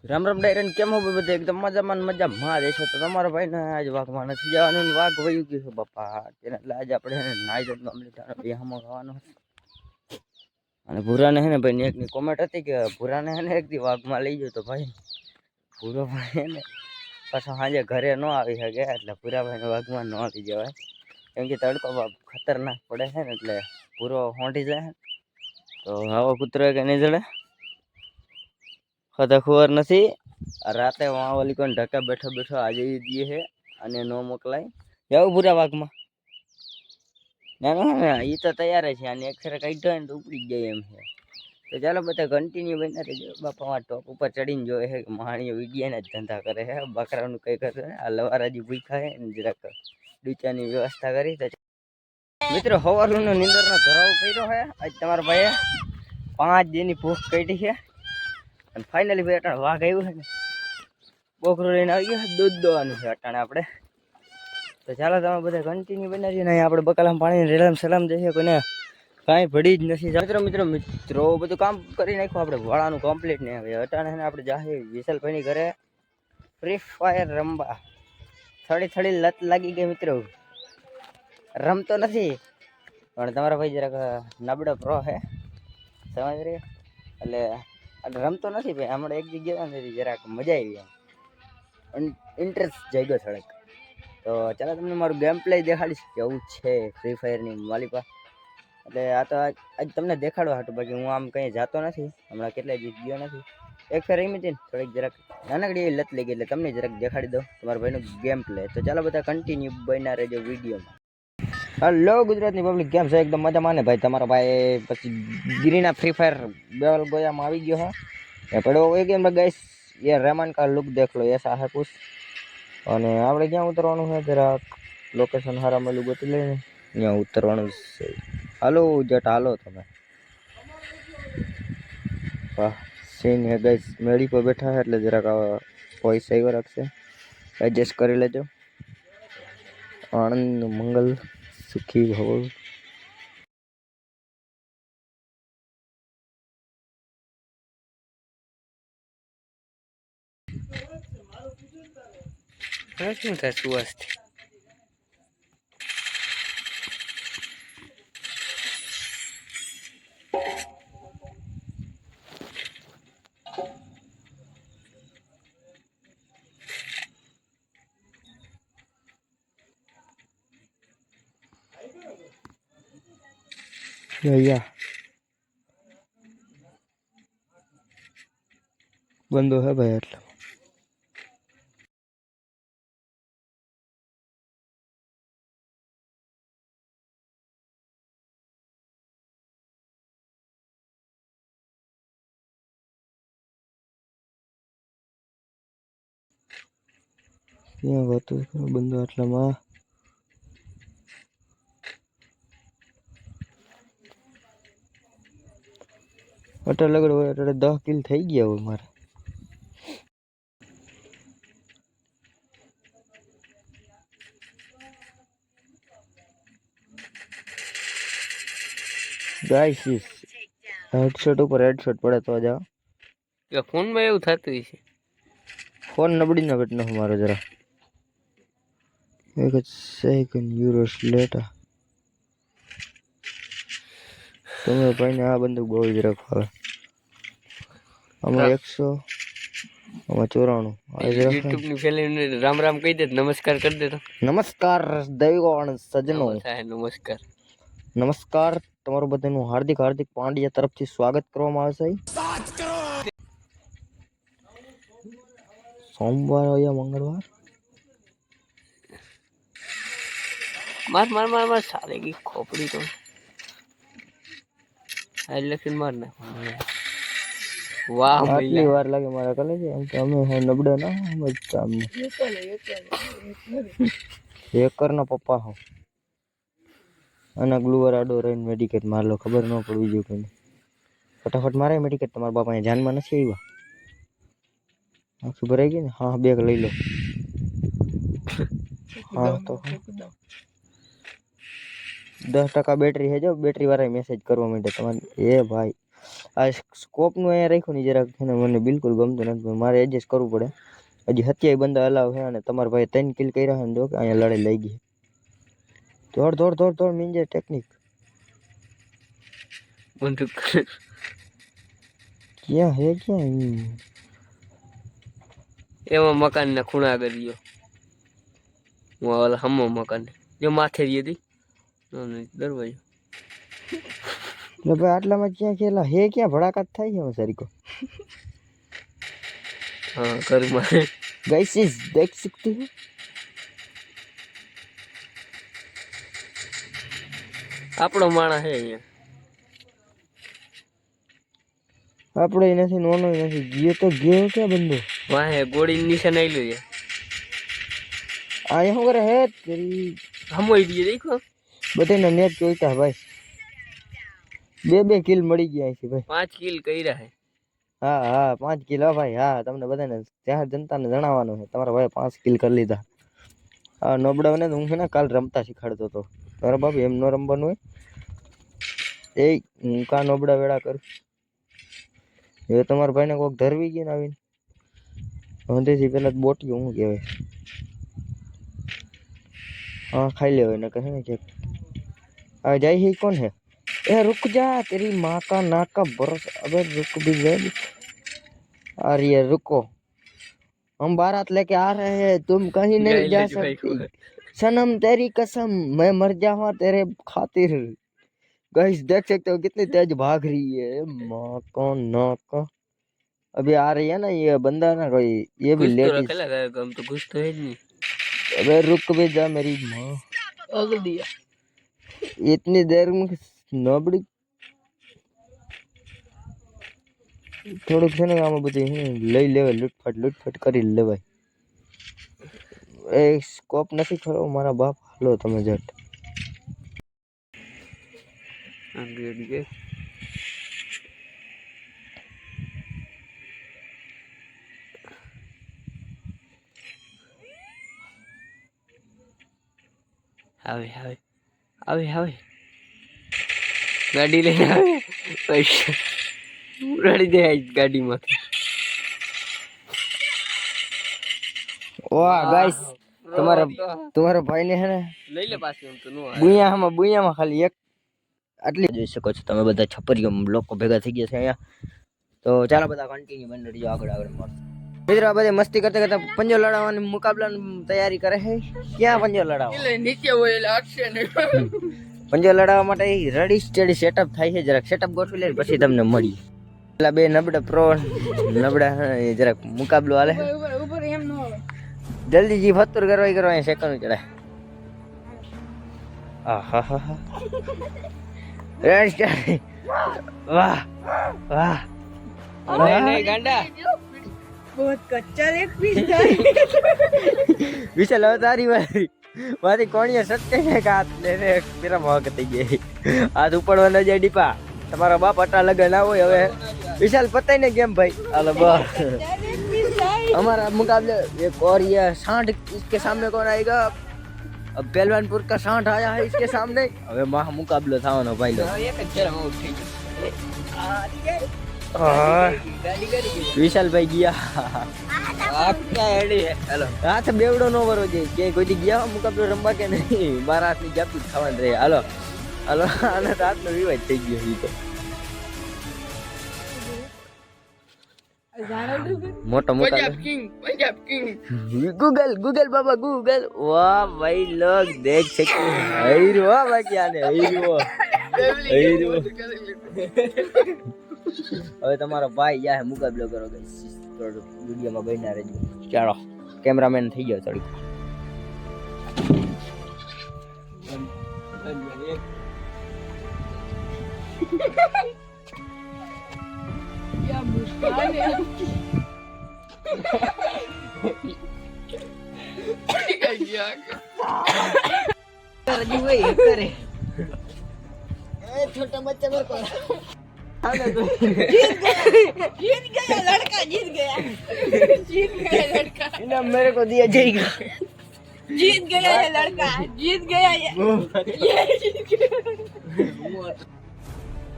રામ રામ ડાયરન કેમ હો બધે એકદમ મજામાં મજામાં રહેશે તો તમારો ભાઈ ને આજ વાઘમાં નથી જવાનું વાઘ વયું ગયું છે બાપા એટલે આજે આપણે નાઈ જવાનું અમલીતાનો બેહામાં ખાવાનો અને ભૂરાને હે ને ભાઈ એકની કોમેન્ટ હતી કે ભૂરાને હે ને એક દી વાઘમાં લઈ ગયો તો ભાઈ ભૂરો ભાઈ હે ને પાછો સાંજે ઘરે ન આવી શકે એટલે ભૂરાભાઈને વાઘમાં ન લઈ જવાય કેમ કે તડકો ખતરનાક પડે છે ને એટલે ભૂરો હોંટી જાય તો આવો કૂતરો કે નહીં જડે ખતા ખબર નથી રાતે વાળી કોઈને ઢકા બેઠો બેઠો આજે દઈએ છે અને ન મોકલાય જવું ભૂરા વાઘમાં ના ના એ તો તૈયાર છે અને એક ફેર કાઢ્યો હોય ને તો ઉપડી જાય એમ છે તો ચાલો બધા કન્ટિન્યુ બને રહેજો બાપા ટોપ ઉપર ચડીને જોયે છે કે મહાણીઓ વિડિયાના જ ધંધા કરે છે બકરાનું કંઈ કરે આ લવારાજી ભૂખા છે ને જરાક ડૂચાની વ્યવસ્થા કરી તો મિત્રો સવારનો નીંદરનો ધરાવ કર્યો છે આજ તમારા ભાઈએ 5 દિનની ભૂખ કાઢી છે અને ફાઇનલી ભાઈ અટાણે વાઘ આવ્યું છે ને બોકરો લઈને આવી ગયો દૂધ દોવાનું છે અટાણે આપણે તો ચાલો તમે બધા કન્ટિન્યુ બનાવીએ ને અહીંયા આપણે બકાલામાં પાણી રેલમ સલામ જઈએ કોઈને કાંઈ ભડી જ નથી મિત્રો બધું કામ કરી નાખ્યું આપણે વાળાનું કમ્પ્લીટ નહીં હવે અટાણે ને આપણે જાહે વિશાલભાઈની ઘરે ફ્રી ફાયર રમવા થોડી લત લાગી ગઈ મિત્રો રમતો નથી પણ તમારા ભાઈ જરાક નબળો પ્રો છે સમજ રે એટલે રમતો નથી ભાઈ હમણાં એક જગ્યા નથી જરાક મજા આવી એમ ઇન્ટરેસ્ટ જાગ્યો થોડોક તો ચાલો તમને મારું ગેમ પ્લે દેખાડીશ કેવું છે ફ્રી ફાયરની માલિપા એટલે આ તો આજ તમને દેખાડવા હતું બાકી હું આમ કંઈ જાતો નથી હમણાં કેટલાય દિવસ ગયો નથી એક ફેર રમી હતી ને થોડીક જરાક નાનકડી એવી લત લઈ ગઈ એટલે તમને જરાક દેખાડી દઉં તમારા ભાઈનું ગેમ પ્લે તો ચાલો બધા કન્ટિન્યુ બન્યા રહેજો વિડીયોમાં હલો ગુજરાતની પબ્લિક કેમ છે એકદમ મજામાં ને ભાઈ તમારો ભાઈ પછી ગિરીના ફ્રી ફાયર બેવલ ગોયામાં આવી ગયો है પડો એ ગેમ ગાઈસ ये रहमान का लुक देख लो ऐसा है कुछ અને આપણે ક્યાં ઉતરવાનું છે જરાક લોકેશન હારા મળ્યું ગોતી લઈને ત્યાં ઉતરવાનું છે હાલો જટ હાલો તમે વાહ સીન હે ગાઈસ મેળી પર બેઠા છે એટલે જરાક વોઇસ આવ્યો રાખશે એડજસ્ટ કરી લેજો આનંદ મંગલ સુખી ભવ શું થાય સુવાસથી भैया बंदो है भाई એટલે ત્યાં વાતો કરો બંદો આટલામાં અટલ લગડ હોય એટલે 10 કિલ થઈ ગયા હોય મારે ગાઈસ હેડશોટ ઉપર હેડશોટ પડે તો જાવ કે ફોન માં એવું થતું છે ફોન નબળી ના બેટનો મારો જરા એક સેકન્ડ યુરોસ લેટા તમે ભાઈને આ બંદૂક બહુ જ રખાવે આમાં 100 આમાં 94 યુટ્યુબ ની ફેમિલી રામ રામ કહી દે નમસ્કાર કરી દે તો નમસ્કાર દૈવગણ સજનો નમસ્કાર નમસ્કાર તમારું બધાનું હાર્દિક પાંડ્યા તરફથી સ્વાગત કરવામાં આવશે સોમવાર યા મંગળવાર માર સાલે કી ખોપડી તો લખીને માર ના વાહ આટલી વાર લાગે મારા કલે છે એમ તો અમે નબળા ના કામ હેકર ના પપ્પા હો અને ગ્લુવર આડો રહીને મેડિકેટ માર લો ખબર ન પડવી જોઈએ કોઈને ફટાફટ મારે મેડિકેટ તમારા બાપાને જાનમાં નથી આવ્યા આખી ભરાઈ ગઈ ને હા બેગ લઈ લો હા તો 10% બેટરી है जो बैटरी वाला मैसेज करवा માંડે તમારે એ ભાઈ આ સ્કોપનું અહીંયા રાખ્યું ને જરાક છે ને મને બિલકુલ ગમતું નથી, મારે એડજસ્ટ કરવું પડે. હજી 27 બંદા અલાવ છે અને તમારા ભાઈ 3 કિલ કર્યા છે ને જો કે અહીંયા લડાઈ લઈ ગઈ. દોડ દોડ દોડ દોડ મિંજે ટેકનિક બંદૂક ક્યાં હે ક્યાં એમાં મકાન ના ખૂણા કર્યો હું ઓલા હમો મકાન જો માથે રહી હતી દરવાજો ને ભાઈ આટલામાં ક્યાં ખેલા હે ક્યાં ભડાકાત થાય છે સારી કો हाँ कर मारे गाइस इस देख सकते हो આપણો માણા હે અહીંયા આપણે નથી નોનો નથી ગયો તો ગયો ક્યાં બંદો વાહે ગોળી નિશાન આઈ લ્યો આયા હું કરે હે તેરી હમોઈ દીએ દેખો બધાને નેટ જોઈતા ભાઈ બે કિલ મળી ગયા છે ભાઈ 5 કિલ કર્યા હે હા હા 5 કિલ હો ભાઈ હા તમને બધાને જાહેર જનતાને જણાવવાનું છે તમારા ભાઈ 5 કિલ કરી લીધા આ નોબડાઓને હું છે ને કાલ રમતા શીખાડતો હતો અરે બાપ એમ નો રમવાનું હોય એ હું કા નોબડા વેળા કરું એ તમારા ભાઈને કોક ધરવી ગઈ ને આવીને હંધેથી પેલા બોટિયો હું કહેવાય हाँ खाई ले ना कहे क्या आ जाए ही कौन है ए रुक जा तेरी माँ का नाक का बरस अबे रुक भी गए आ रही है रुको हम बारात लेके आ रहे हैं तुम कहीं नहीं जा सकती सनम तेरी कसम मैं मर जाऊंगा तेरे खातिर गाइस देख सकते हो कितनी तेज भाग रही है माँ का नाक अभी आ रही है ना ये बंदा ना कोई ये भी लेडीज हम तो घुस तो है नहीं अबे रुक भी जा मेरी माँ अगल दिया इतनी देर में नोबड़ी થોડુંક છે ને આમાં બધી લઈ લેવાય લૂટફાટ કરી લેવાય એ સ્કોપ નથી ખરો મારા બાપ હાલો તમે જટ આવે આવે આવે આવે ગાડી લઈને આવે પૈસા ઉડાડી દે ગાડીમાંથી વાહ ગાઈસ તમારા ભાઈને હે ને લઈ લે પાછી હું તો નો બુયામાં ખાલી એક આટલી જોઈ શકો છો તમે બધા છપરીઓ લોકો ભેગા થઈ ગયા છે અહીંયા તો ચાલો બધા કન્ટિન્યુ બની રહીજો આગળ મિત્રો બધે મસ્તી કરતા કરતા પંજો લડાવવાની મુકાબલાની તૈયારી કરે છે ક્યાં પંજો લડાવવા એટલે નીચે હોય એટલે અટશે નહીં પંજો લડાવવા માટે રેડી સ્ટેડી સેટઅપ થાય છે જરાક સેટઅપ ગોઠવી લે પછી તમને મળી પેલા બે નબળા પ્રો નબળા જરાક મુકાબલો હાલે ઉપર એમ ન આવે જલ્દી જી ફતુર કરવા સેકન્ડ ચડાય આહાહા રેડી સ્ટેડી વાહ વાહ नहीं गांडा बहुत कच्चा लेग पीस जाए विशाल હવે તારી વારી મારી કોણીએ સટકે છે કે હાથ લેને પેરા મોક થઈ ગઈ હાથ ઉપડવા ન જાય ડીપા તમારા બાપ અટા લગન ના હોય હવે विशाल पता ही नहीं गेम भाई हेलो बस हमारा मुकाबले एक और ये 60 इसके सामने कौन आएगा अब पहलवानपुर का 60 आया है इसके सामने હવે મહા મુકાબલો થવાનો ભાઈ લો एक जरा आउट થઈ विशाल भाई गया क्या एडी है हेलो हाथ बेवड़ो नो वरो जे કે કોઈ દી ગયા મુકાબલો રમવા કે નહીં મારા હાથની જાપી ખાવાનું રહે હાલો હાલો આના હાથનો વિવાદ થઈ ગયો ઈ તો मोटो मोटा पंजाब किंग गूगल बाबा गूगल वाह भाई लोग देख सकते हैं हीरो वाह क्या ने हीरो હવે તમારો ભાઈ યા મુકાબલો કરો ગાઈસ વિડિયોમાં બન્યા રહેજો ચાલો કેમેરામેન થઈ ગયો થોડી क्या मुस्कान है राजू भाई करे छोटा बच्चा मेरे को जीत गया लड़का जीत गया लड़का इन्हें मेरे को दिया जाएगा जीत गया है लड़का जीत गया ये जीत गया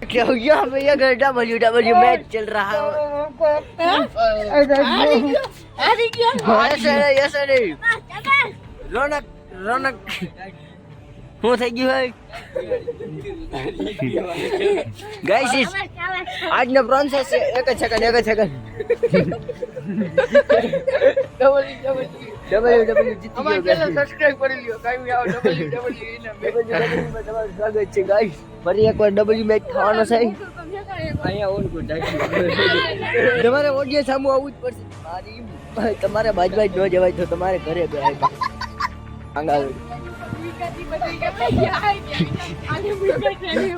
क्या हो गया भैया घर WW मैच चल रहा है हारी गयो ऐसे नहीं रौनक रौनक હું થઈ ગયું ભાઈ ગાઈસ આજનો પ્રોસેસ એક જ સેકન્ડ WW જીતી ગયો ગાઈસ સબસ્ક્રાઇબ કરી લ્યો કાઈ આવો WW ને તમારું સ્વાગત છે ગાઈસ ફરી એકવાર W મેચ થવાનો છે અહીંયા ઓન કો તમારે ઓડિયન્સ સામું આવવું જ પડશે મારી તમારે બાજવા જ ન જવાય તો તમારે ઘરે બેહાય આંગાળ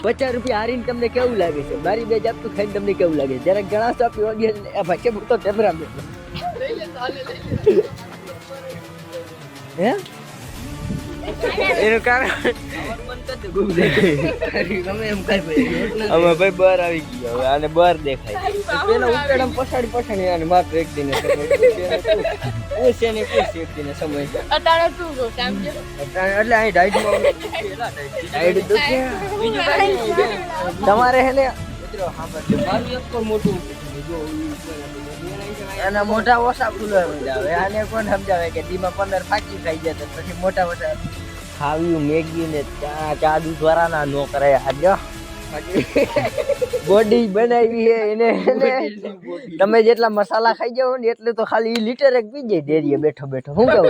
50 રૂપિયા હારીને તમને કેવું લાગે છે મારી બે જાપતું ખાઈને તમને કેવું લાગે જરાક જણાવશો આપી ઓડિયન્સ એ ભાઈ કે તો કેમેરા મે હે એનું કારણ અમે ભાઈ બહાર આવી ગયા હવે આને બહાર દેખાય પેલા ઉકેડમ પછાડી અને માત્ર એક દિને સમય અતારે તું ગો સમજે એટલે અહીં ડાઈટમાં ડાઈટ તો છે તમારે હે ને મિત્રો હા બસ મારું એક તો મોટું એના મોટા ઓછા ફૂલો સમજાવે આને કોણ સમજાવે કે દીમાં 15 ફાકી ખાઈ જાય તો પછી મોટા ખાવ્યું મેગી ને ચા દૂધ વાળાના નો કરે આજો બોડી બનાવી હે એને તમે જેટલા મસાલા ખાઈ જાવ ને એટલે તો ખાલી લીટર એક પી જાય ડેરીએ બેઠો હું કહું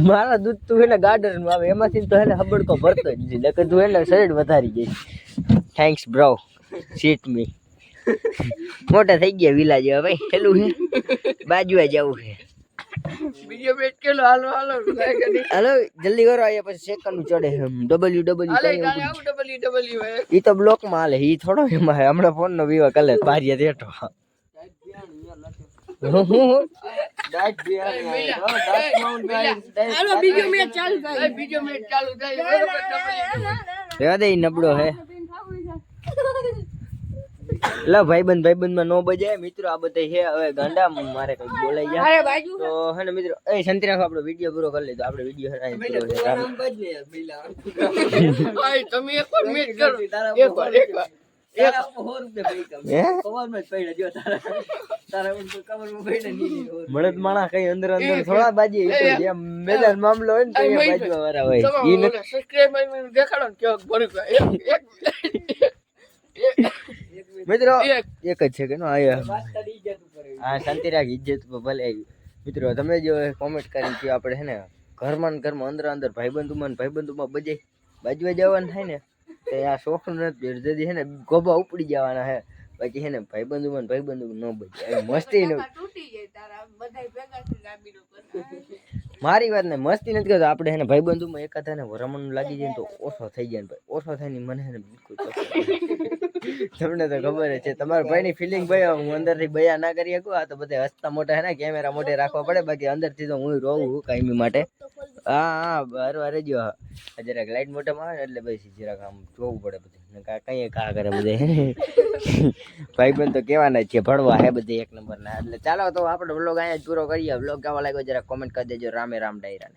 મારા દૂધ તું એને ગાર્ડન માં આવે એમાંથી તો એને હબડકો ભરતો જ નહીં નકર તું એને શરીર વધારી જાય થેન્ક્સ બ્રો સીટ મી મોટા થઈ ગયા વિલા જેવા ભાઈ હેલું હે બાજુએ જવું છે બીજો બેટ કેલો હાલો હાલો જલ્દી કરો આયા પછી સેકન્ડ ચડે WW ઈ તો બ્લોક માં હાલે ઈ થોડો એમાં હમણાં ફોન નો વિવા કલે પારિયા દેઠો હાલો બીજો મેચ ચાલુ થાય રેવા દે ઈ નબળો હે લા ભાઈબંધ માં નો બજાય મિત્રો આ બધા હે હવે ગાંડા મારે કઈ બોલાઈ જાય અરે બાજુ તો હે ને મિત્રો એ શાંતિ રાખો આપણો વિડિયો પૂરો કરી લીધો આપણે વિડિયો હે ભાઈ તમે એક વાર મેચ કરો એક વાર મળદ માણા કઈ અંદર થોડા બાજી જેમ મેદાન મામલો હોય ને તો એ બાજવા વાળા હોય ઈ નથી સબસ્ક્રાઇબર દેખાડો ને કેવો ભરી મિત્રો એક જ છે કે નો આયા હા શાંતિ રાખ ઇજ્જત ભલે આવી મિત્રો તમે જો કોમેન્ટ કરી કે આપણે હે ને ઘરમાં અંદર ભાઈબંધુમાં બજાય બાજવા જવાનું થાય ને તો આ શોખનું નથી જલ્દી હે ને ગોબા ઉપડી જવાના હે બાકી હે ને ભાઈબંધુમાં ન બજાય મસ્તી ન તૂટી જાય તારા બધાય ભેગા થઈ લાબીનો મારી વાત ને મસ્તી નથી કરતો આપણે હે ને ભાઈબંધુમાં એકાદ ને વરમણ લાગી જાય તો ઓછો થઈ જાય ને ભાઈ ઓછો થાય ને મને હે ને બિલકુલ તમને તો ખબર છે તમારા ભાઈની ફિલિંગ ભાઈ હું અંદરથી બયા ના કરી શકું આ તો બધા હસતા મોટા હે ને કેમેરા મોટે રાખવા પડે બાકી અંદરથી તો હું રોવું કાયમી માટે હા વારે જો જરાક લાઈટ મોટામાં આવે ને એટલે પછી જરાક આમ જોવું પડે બધું કઈ કા કરે બધે ભાઈબંધ તો કેવાના છે ભણવા હે બધે એક નંબર ના એટલે ચાલો તો આપણે વ્લોગ અહીંયા જ પૂરો કરીએ વ્લોગ કેવા લાગ્યો જરા કોમેન્ટ કરી દેજો રામે રામ ડાયરાને